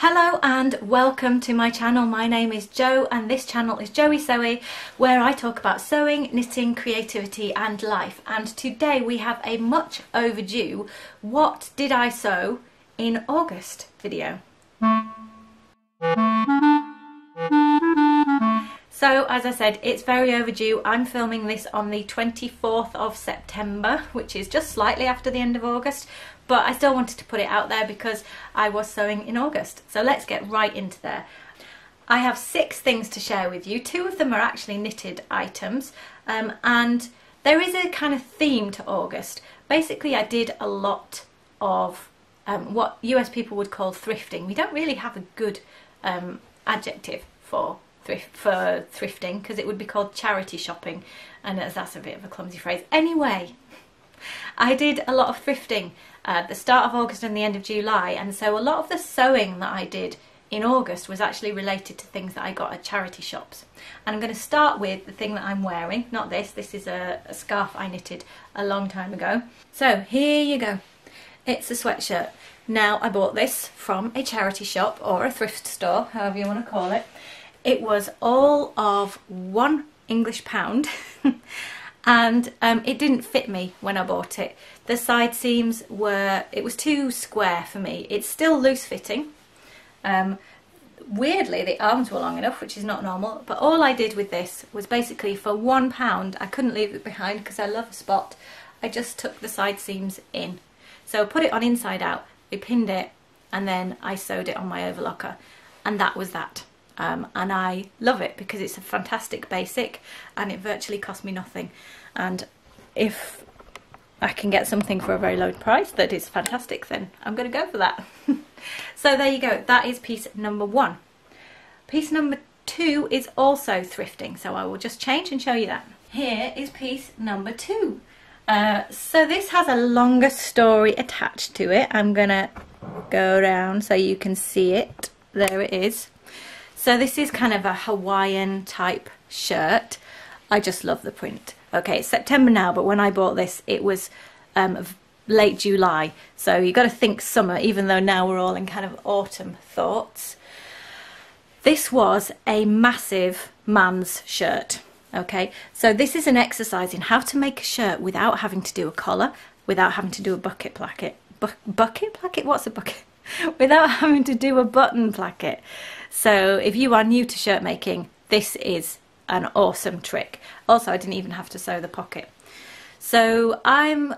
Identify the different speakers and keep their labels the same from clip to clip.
Speaker 1: Hello and welcome to my channel. My name is Jo and this channel is Joey Sewy, where I talk about sewing, knitting, creativity and life. And today we have a much overdue "What did I sew in August" video. So as I said, it's very overdue. I'm filming this on the 24th of September, which is just slightly after the end of August, but I still wanted to put it out there because I was sewing in August. So let's get right into there. I have 6 things to share with you. 2 of them are actually knitted items, and there is a kind of theme to August. Basically, I did a lot of what US people would call thrifting. We don't really have a good adjective for thrifting, because it would be called charity shopping, and that's a bit of a clumsy phrase. Anyway, I did a lot of thrifting at the start of August and the end of July, and so a lot of the sewing that I did in August was actually related to things that I got at charity shops. And I'm going to start with the thing that I'm wearing, not this. This is a scarf I knitted a long time ago. So here you go. It's a sweatshirt. Now, I bought this from a charity shop or a thrift store, however you want to call it. It was all of £1 English pound and it didn't fit me when I bought it. The side seams it was too square for me. It's still loose fitting. Weirdly, the arms were long enough, which is not normal, but all I did with this was basically for £1, I couldn't leave it behind because I love a spot. I just took the side seams in. So put it on inside out, I pinned it, and then I sewed it on my overlocker, and that was that. And I love it because it's a fantastic basic and it virtually cost me nothing. And if I can get something for a very low price that is fantastic, then I'm going to go for that. So there you go, that is piece number 1. Piece number 2 is also thrifting, so I will just change and show you that. Here is piece number 2. So this has a longer story attached to it. I'm going to go down so you can see it. There it is. So this is kind of a Hawaiian type shirt. I just love the print. Okay, it's September now, but when I bought this, it was late July. So you got to think summer, even though now we're all in kind of autumn thoughts. This was a massive man's shirt. Okay, so this is an exercise in how to make a shirt without having to do a collar, without having to do a bucket placket. Bucket placket? What's a bucket? Without having to do a button placket. So if you are new to shirt making, this is an awesome trick. Also, I didn't even have to sew the pocket. So I'm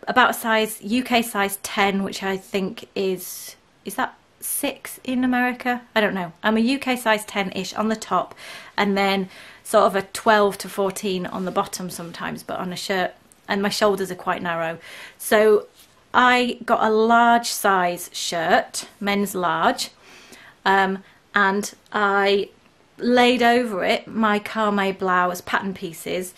Speaker 1: about a size, UK size 10, which I think is that 6 in America? I don't know. I'm a UK size 10-ish on the top, and then sort of a 12 to 14 on the bottom sometimes, but on a shirt, and my shoulders are quite narrow. So I got a large size shirt, men's large, and I laid over it my Carme blouse pattern pieces,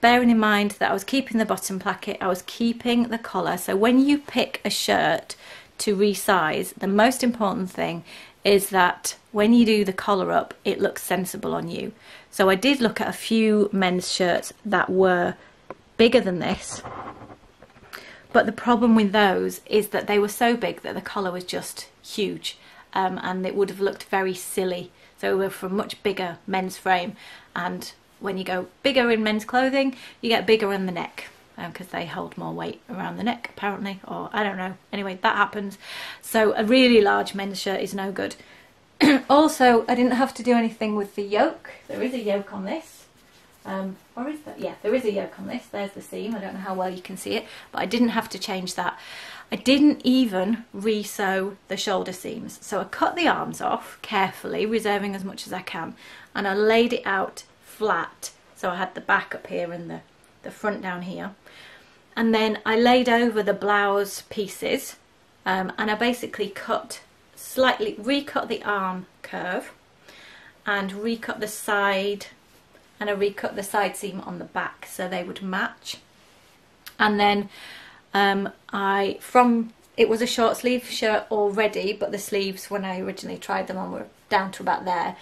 Speaker 1: bearing in mind that I was keeping the bottom placket, I was keeping the collar. So when you pick a shirt to resize, the most important thing is that when you do the collar up, it looks sensible on you. So I did look at a few men's shirts that were bigger than this, but the problem with those is that they were so big that the collar was just huge, and it would have looked very silly. So we're from much bigger men's frame, and when you go bigger in men's clothing, you get bigger in the neck, because they hold more weight around the neck apparently, or I don't know. Anyway, that happens. So a really large men's shirt is no good. Also, I didn't have to do anything with the yoke. There is a yoke on this. Or is that? Yeah, there is a yoke on this. There's the seam. I don't know how well you can see it, but I didn't have to change that. I didn't even re-sew the shoulder seams. So I cut the arms off carefully, reserving as much as I can, and I laid it out flat. So I had the back up here and the front down here. And then I laid over the blouse pieces, and I basically recut the arm curve, and recut the side, and I recut the side seam on the back so they would match. And then it was a short sleeve shirt already, but the sleeves when I originally tried them on were down to about there.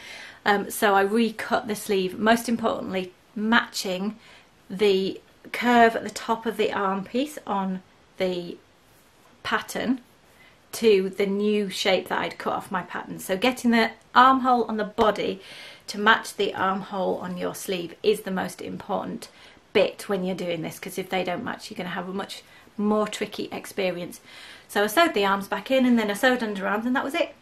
Speaker 1: So I recut the sleeve, most importantly matching the curve at the top of the arm piece on the pattern to the new shape that I'd cut off my pattern. So getting the armhole on the body to match the armhole on your sleeve is the most important bit when you're doing this, because if they don't match, you're going to have a much more tricky experience. So I sewed the arms back in, and then I sewed underarms, and that was it.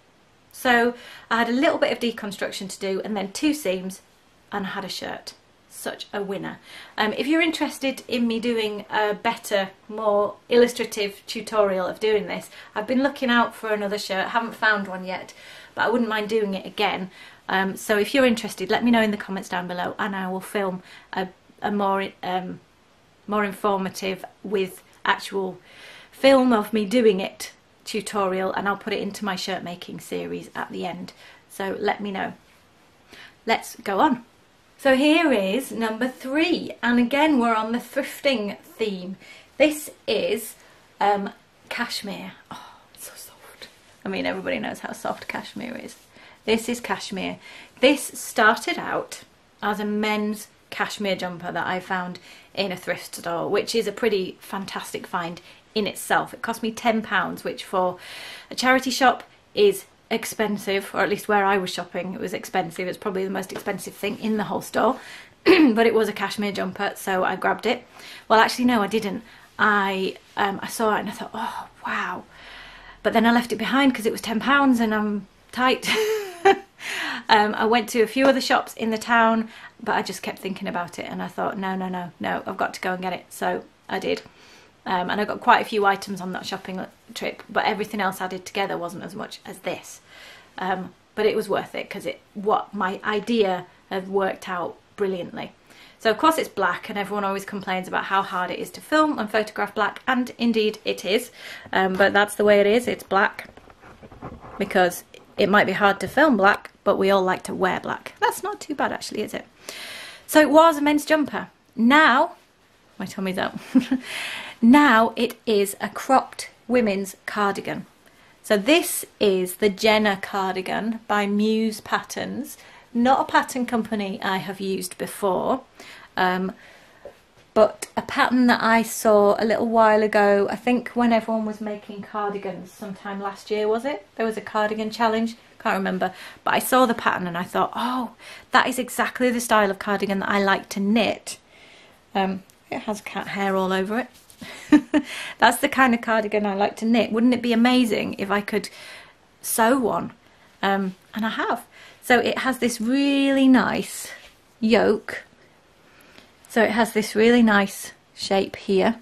Speaker 1: So I had a little bit of deconstruction to do, and then 2 seams, and I had a shirt. Such a winner. If you're interested in me doing a better, more illustrative tutorial of doing this, I've been looking out for another shirt, haven't found one yet, but I wouldn't mind doing it again. So if you're interested, let me know in the comments down below, and I will film a more informative with actual film of me doing it tutorial, and I'll put it into my shirt making series at the end. So let me know. Let's go on. So here is number 3, and again we're on the thrifting theme. This is cashmere. Oh, it's so soft. I mean, everybody knows how soft cashmere is. This is cashmere. This started out as a men's cashmere jumper that I found in a thrift store, which is a pretty fantastic find in itself. It cost me £10, which for a charity shop is expensive, or at least where I was shopping it was expensive. It's probably the most expensive thing in the whole store. But it was a cashmere jumper, so I grabbed it. Well, actually no, I didn't. I saw it and I thought, oh wow, but then I left it behind because it was £10 and I'm tight. I went to a few other shops in the town, but I just kept thinking about it, and I thought no, I've got to go and get it. So I did. And I got quite a few items on that shopping trip, but everything else added together wasn't as much as this. But it was worth it, because my idea had worked out brilliantly. So of course it's black, and everyone always complains about how hard it is to film and photograph black, and indeed it is. But that's the way it is. It's black because it might be hard to film black, but we all like to wear black. That's not too bad actually, is it? So it was a men's jumper. Now, my tummy's out. Now it is a cropped women's cardigan. So this is the Jenna cardigan by Muse Patterns. Not a pattern company I have used before, but a pattern that I saw a little while ago, I think when everyone was making cardigans sometime last year, was it? There was a cardigan challenge, can't remember, but I saw the pattern and I thought, oh, that is exactly the style of cardigan that I like to knit. It has cat hair all over it. That's the kind of cardigan I like to knit. Wouldn't it be amazing if I could sew one? And I have. So it has this really nice yoke. So it has this really nice shape here,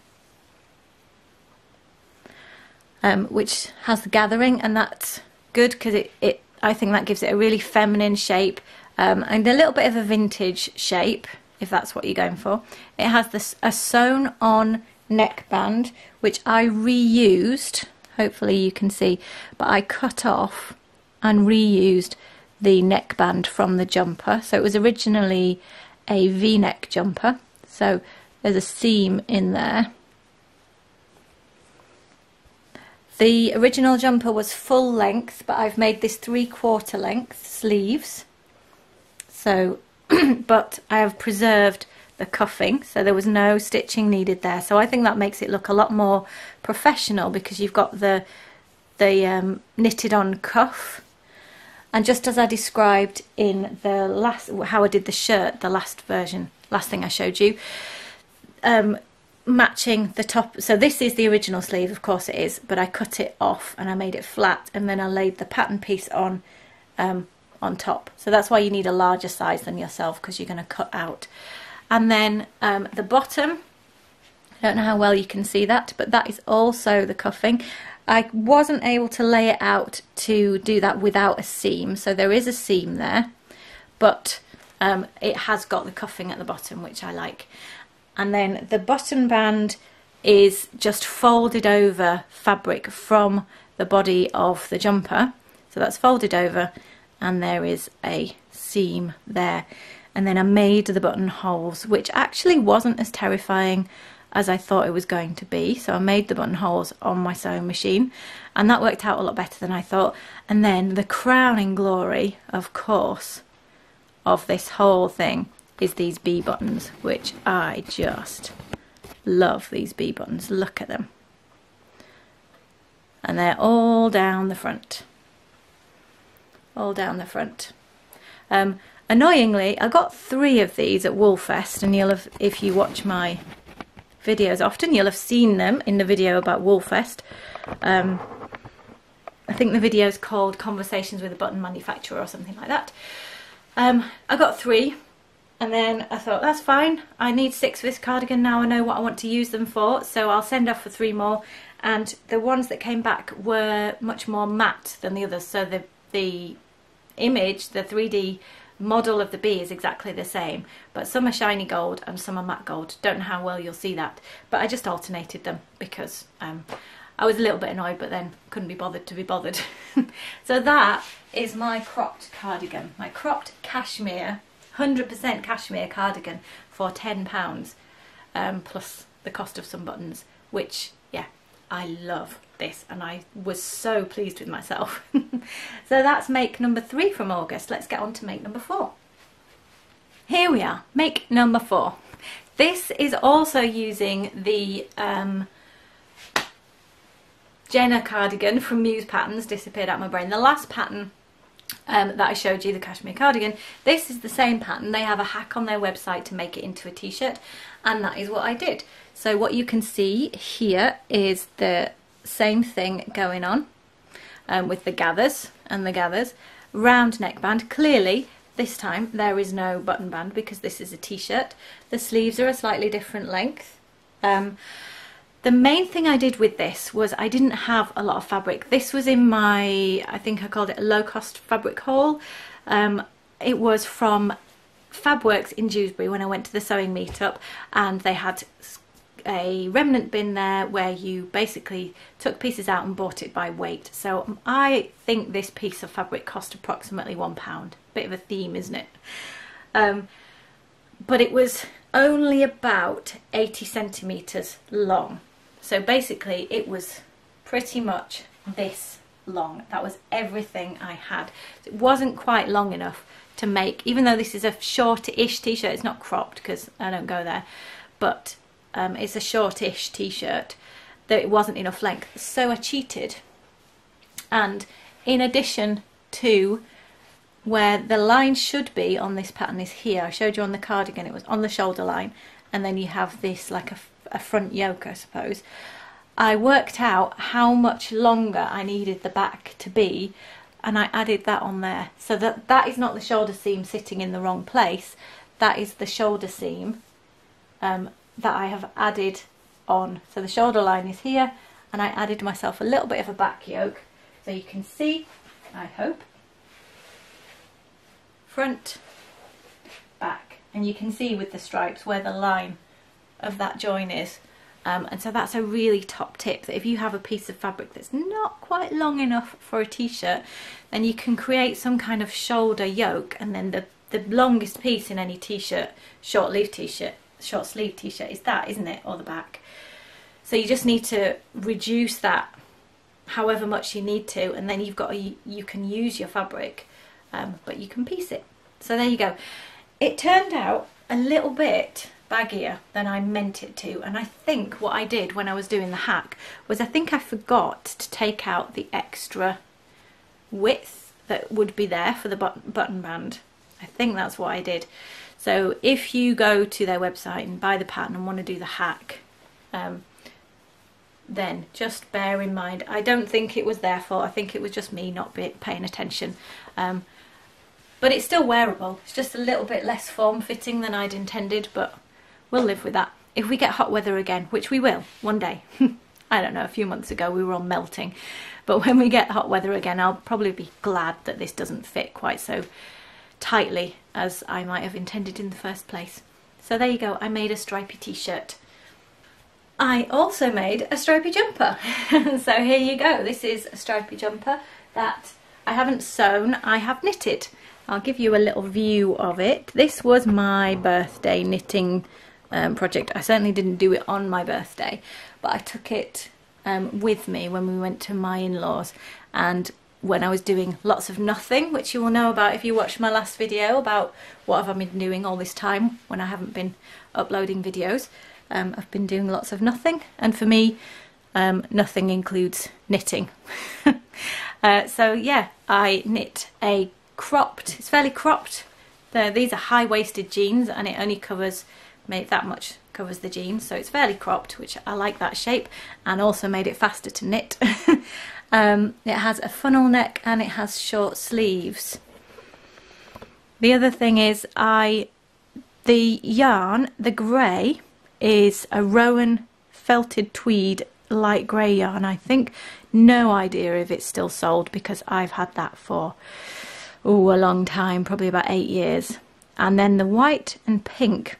Speaker 1: which has the gathering, and that's good because I think that gives it a really feminine shape, and a little bit of a vintage shape, if that's what you're going for. It has a sewn on neckband, which I reused, hopefully you can see, but I cut off and reused the neckband from the jumper. So it was originally a V-neck jumper, so there's a seam in there. The original jumper was full length, but I've made this 3/4 length sleeves. So, but I have preserved the cuffing, so there was no stitching needed there. So I think that makes it look a lot more professional, because you've got the knitted on cuff. And just as I described in the last, how I did the shirt, the last version, last thing I showed you, matching the top. So this is the original sleeve, of course it is, but I cut it off and I made it flat, and then I laid the pattern piece on top. So that's why you need a larger size than yourself, because you're going to cut out. And then the bottom, I don't know how well you can see that, but that is also the cuffing. I wasn't able to lay it out to do that without a seam, so there is a seam there, but it has got the cuffing at the bottom, which I like. And then the button band is just folded over fabric from the body of the jumper, so that's folded over, and there is a seam there. And then I made the buttonholes, which actually wasn't as terrifying as I thought it was going to be. So I made the buttonholes on my sewing machine, and that worked out a lot better than I thought. And then the crowning glory, of course, of this whole thing is these B buttons, which I just love. These B buttons, look at them. and they're all down the front. All down the front. Annoyingly, I got 3 of these at Woolfest, and you'll have, if you watch my videos often, you'll have seen them in the video about Woolfest. I think the video is called Conversations with a Button Manufacturer or something like that. I got 3, and then I thought, that's fine, I need 6 for this cardigan now, I know what I want to use them for, so I'll send off for 3 more. And the ones that came back were much more matte than the others, so the image, the 3D model of the bee is exactly the same, but some are shiny gold and some are matte gold. Don't know how well you'll see that, but I just alternated them because I was a little bit annoyed, but then couldn't be bothered to be bothered. So that is my cropped cardigan, my cropped cashmere, 100% cashmere cardigan for £10, plus the cost of some buttons, which, yeah, I love this, and I was so pleased with myself. So that's make number 3 from August. Let's get on to make number 4. Here we are, make number 4. This is also using the Jenna cardigan from Muse Patterns, disappeared out of my brain. The last pattern that I showed you, the cashmere cardigan, this is the same pattern. They have a hack on their website to make it into a t-shirt, and that is what I did. So what you can see here is the same thing going on with the gathers and the gathers. Round neckband. Clearly this time there is no button band because this is a t-shirt. The sleeves are a slightly different length. The main thing I did with this was I didn't have a lot of fabric. This was in my, I think I called it a low-cost fabric haul. It was from Fabworks in Dewsbury when I went to the sewing meetup, and they had a remnant bin there where you basically took pieces out and bought it by weight. So I think this piece of fabric cost approximately £1. Bit of a theme, isn't it? But it was only about 80 centimetres long. So basically it was pretty much this long. That was everything I had. It wasn't quite long enough to make, even though this is a short-ish t-shirt, it's not cropped because I don't go there, but it's a short-ish t-shirt, that it wasn't enough length. So I cheated, and in addition to where the line should be on this pattern is here. I showed you on the cardigan, it was on the shoulder line, and then you have this like a front yoke, I suppose. I worked out how much longer I needed the back to be, and I added that on there. So that is not the shoulder seam sitting in the wrong place. That is the shoulder seam that I have added on. So the shoulder line is here, and I added myself a little bit of a back yoke. So you can see, I hope, front, back, and you can see with the stripes where the line of that join is. And so that's a really top tip, that if you have a piece of fabric that's not quite long enough for a t-shirt, then you can create some kind of shoulder yoke, and then the longest piece in any t-shirt, short sleeve t-shirt is that, isn't it, or the back. So you just need to reduce that however much you need to, and then you can use your fabric, but you can piece it. So there you go. It turned out a little bit baggier than I meant it to, and I think what I did when I was doing the hack was I think I forgot to take out the extra width that would be there for the button band. I think that's what I did. So if you go to their website and buy the pattern and want to do the hack, then just bear in mind, I don't think it was their fault. I think it was just me not paying attention. But it's still wearable. It's just a little bit less form-fitting than I'd intended, but we'll live with that. If we get hot weather again, which we will, one day. I don't know, a few months ago we were all melting. But when we get hot weather again, I'll probably be glad that this doesn't fit quite so tightly as I might have intended in the first place. So there you go, I made a stripy t-shirt. I also made a stripy jumper. So here you go, this is a stripy jumper that I haven't sewn, I have knitted. I'll give you a little view of it. This was my birthday knitting project. I certainly didn't do it on my birthday, but I took it with me when we went to my in-laws, and when I was doing lots of nothing, which you will know about if you watched my last video about what have I been doing all this time when I haven't been uploading videos. I've been doing lots of nothing, and for me, Nothing includes knitting. So yeah, I knit a cropped, it's fairly cropped. These are high-waisted jeans, and it only covers, that much covers the jeans, so it's fairly cropped, which I like that shape, and also made it faster to knit. It has a funnel neck and it has short sleeves. The other thing is the yarn, the grey, is a Rowan felted tweed light grey yarn, I think. No idea if it's still sold because I've had that for a long time, probably about 8 years. And then the white and pink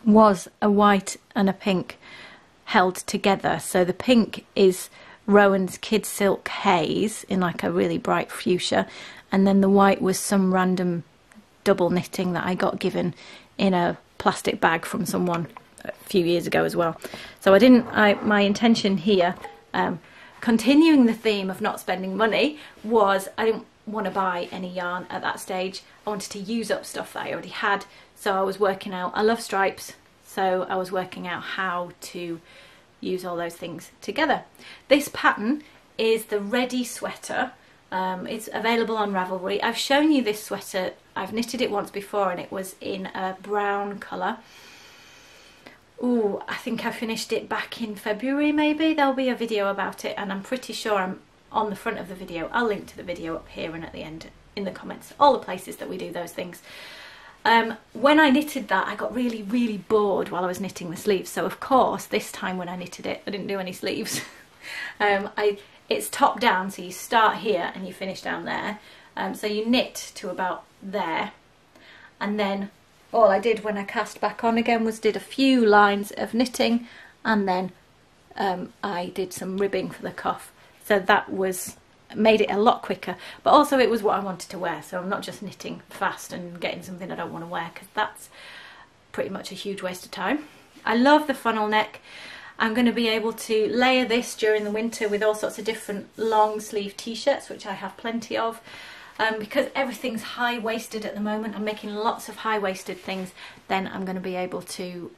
Speaker 1: was a white and a pink held together. So the pink is Rowan's Kid Silk Haze in like a really bright fuchsia, and then the white was some random double knitting that I got given in a plastic bag from someone a few years ago as well. So my intention here, continuing the theme of not spending money, was I didn't want to buy any yarn at that stage. I wanted to use up stuff that I already had, so I was working out, I love stripes, so I was working out how to use all those things together. This pattern is the Ready sweater. It's available on Ravelry. I've shown you this sweater, I've knitted it once before and it was in a brown colour. Ooh, I think I finished it back in February maybe. There'll be a video about it, and I'm pretty sure I'm on the front of the video. I'll link to the video up here and at the end in the comments, all the places that we do those things. When I knitted that, I got really, really bored while I was knitting the sleeves. So of course, this time when I knitted it, I didn't do any sleeves. It's top down, so you start here and you finish down there. So you knit to about there, and then all I did when I cast back on again was did a few lines of knitting, and then I did some ribbing for the cuff. So that made it a lot quicker, but also it was what I wanted to wear, so I'm not just knitting fast and getting something I don't want to wear, because that's pretty much a huge waste of time. I love the funnel neck. I'm going to be able to layer this during the winter with all sorts of different long sleeve t-shirts, which I have plenty of. Because everything's high-waisted at the moment, I'm making lots of high-waisted things, then I'm going to be able to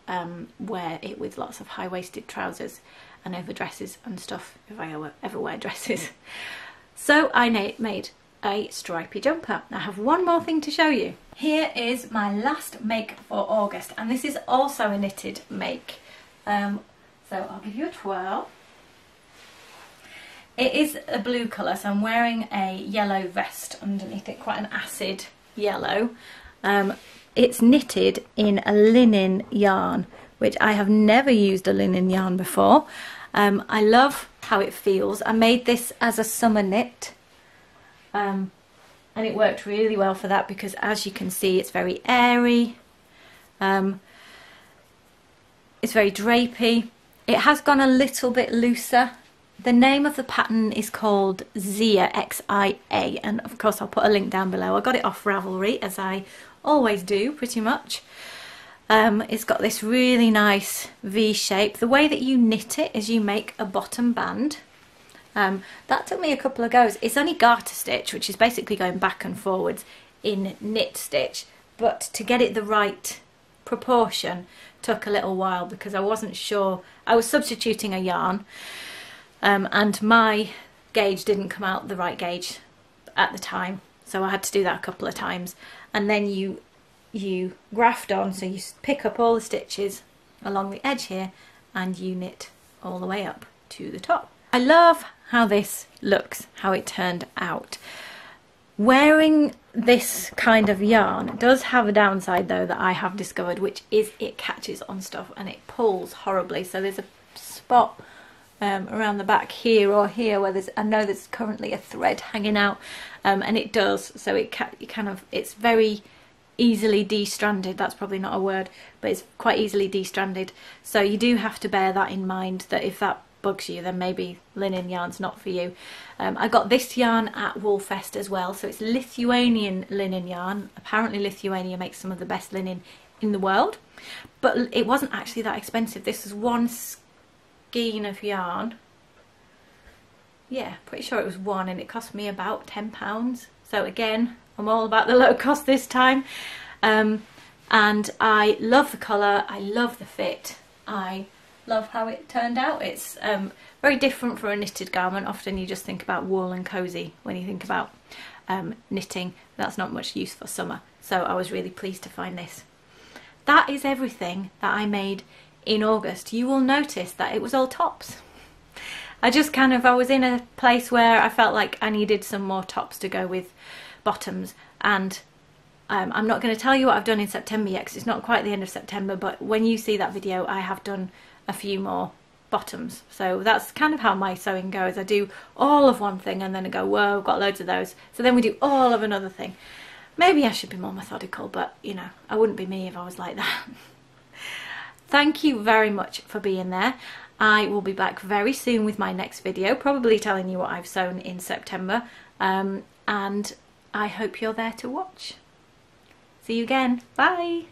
Speaker 1: wear it with lots of high-waisted trousers and overdresses and stuff, if I ever wear dresses. So I made a stripy jumper. I have one more thing to show you. Here is my last make for August, and this is also a knitted make. So I'll give you a twirl. It is a blue colour, so I'm wearing a yellow vest underneath it, quite an acid yellow. It's knitted in a linen yarn, which I have never used a linen yarn before. I love how it feels. I made this as a summer knit, and it worked really well for that because, as you can see, it's very airy, it's very drapey. It has gone a little bit looser. The name of the pattern is called Xia, X-I-A, and of course I'll put a link down below. I got it off Ravelry, as I always do, pretty much. It's got this really nice V shape. The way that you knit it is you make a bottom band. That took me a couple of goes. It's only garter stitch, which is basically going back and forwards in knit stitch, but to get it the right proportion took a little while because I wasn't sure. I was substituting a yarn. And my gauge didn't come out the right gauge at the time, so I had to do that a couple of times. And then you graft on, so you pick up all the stitches along the edge here and you knit all the way up to the top. I love how this looks, how it turned out. Wearing this kind of yarn does have a downside though that I have discovered, which is it catches on stuff and it pulls horribly. So there's a spot around the back here or here where I know there's currently a thread hanging out, and it does, so it's very easily de-stranded. That's probably not a word, but it's quite easily de-stranded, so you do have to bear that in mind, that if that bugs you then maybe linen yarn's not for you. I got this yarn at Woolfest as well, so it's Lithuanian linen yarn. Apparently Lithuania makes some of the best linen in the world, but it wasn't actually that expensive. This was one skein of yarn, yeah, pretty sure it was one, and it cost me about £10. So again, I'm all about the low cost this time, and I love the colour, I love the fit, I love how it turned out. It's very different for a knitted garment. Often you just think about wool and cosy when you think about knitting. That's not much use for summer, so I was really pleased to find this. That is everything that I made in August. You will notice that it was all tops. I was in a place where I felt like I needed some more tops to go with bottoms, and I'm not going to tell you what I've done in September yet because it's not quite the end of September, but when you see that video I have done a few more bottoms. So that's kind of how my sewing goes. I do all of one thing and then I go, whoa, I've got loads of those. So then we do all of another thing. Maybe I should be more methodical, but you know, I wouldn't be me if I was like that. Thank you very much for being there. I will be back very soon with my next video, probably telling you what I've sewn in September, and I hope you're there to watch. See you again. Bye.